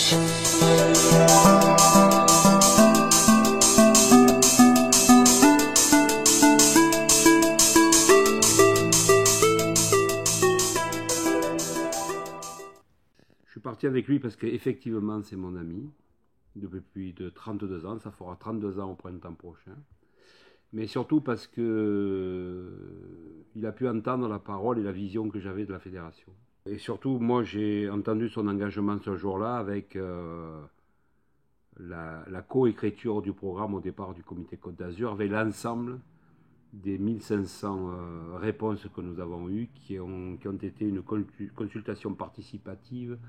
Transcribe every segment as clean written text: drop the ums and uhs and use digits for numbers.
Je suis parti avec lui parce qu'effectivement c'est mon ami, depuis plus de 32 ans, ça fera 32 ans au printemps prochain. Mais surtout parce que il a pu entendre la parole et la vision que j'avais de la fédération. Et surtout, moi j'ai entendu son engagement ce jour-là avec la co-écriture du programme au départ du comité Côte d'Azur, avec l'ensemble des 1500 réponses que nous avons eues, qui ont été une consultation participative.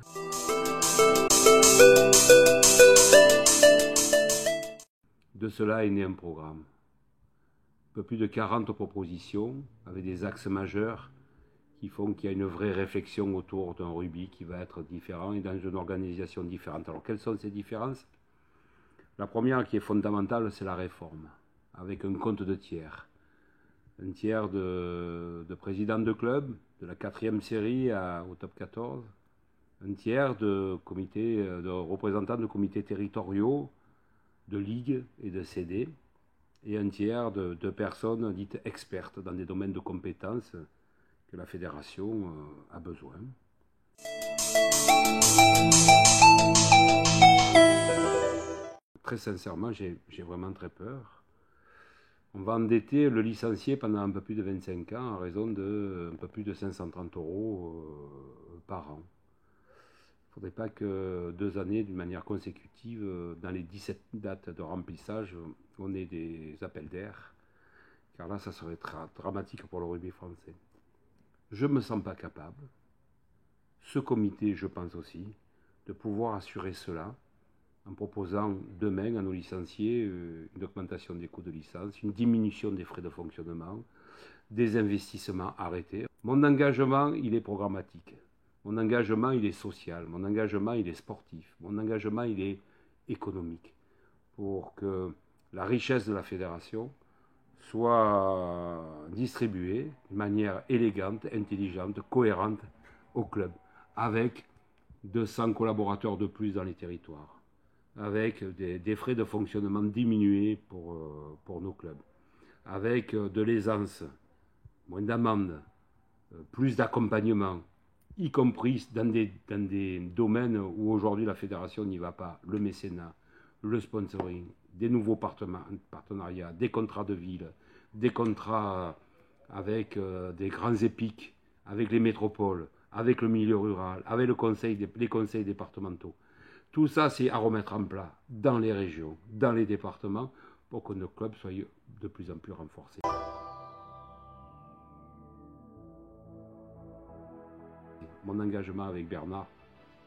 De cela est né un programme. Un peu plus de 40 propositions, avec des axes majeurs qui font qu'il y a une vraie réflexion autour d'un rugby qui va être différent et dans une organisation différente. Alors quelles sont ces différences? La première qui est fondamentale, c'est la réforme, avec un compte de tiers. Un tiers de présidents de club, de la 4e série au top 14, un tiers de représentants de comités territoriaux, de ligues et de CD, et un tiers de personnes dites expertes dans des domaines de compétences que la fédération a besoin. Très sincèrement, j'ai vraiment très peur. On va endetter le licencié pendant un peu plus de 25 ans à raison de un peu plus de 530 € par an. Il ne faudrait pas que 2 années d'une manière consécutive, dans les 17 dates de remplissage, on ait des appels d'air, car là ça serait très dramatique pour le rugby français. Je ne me sens pas capable, ce comité je pense aussi, de pouvoir assurer cela, en proposant demain à nos licenciés une augmentation des coûts de licence, une diminution des frais de fonctionnement, des investissements arrêtés. Mon engagement, il est programmatique. Mon engagement, il est social. Mon engagement, il est sportif. Mon engagement, il est économique. Pour que la richesse de la fédération soit distribuée de manière élégante, intelligente, cohérente au club, avec 200 collaborateurs de plus dans les territoires, avec des frais de fonctionnement diminués pour nos clubs, avec de l'aisance, moins d'amendes, plus d'accompagnement, y compris dans des domaines où aujourd'hui la fédération n'y va pas, le mécénat, le sponsoring, des nouveaux partenariats, des contrats de ville, des contrats avec des grands épiques, avec les métropoles, avec le milieu rural, avec les conseils départementaux. Tout ça, c'est à remettre en place dans les régions, dans les départements, pour que nos clubs soient de plus en plus renforcés. Mon engagement avec Bernard,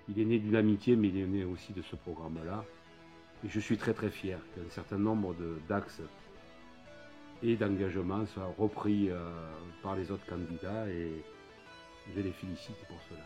il est né d'une amitié, mais il est né aussi de ce programme-là. Et je suis très très fier qu'un certain nombre d'axes et d'engagements soient repris par les autres candidats, et je les félicite pour cela.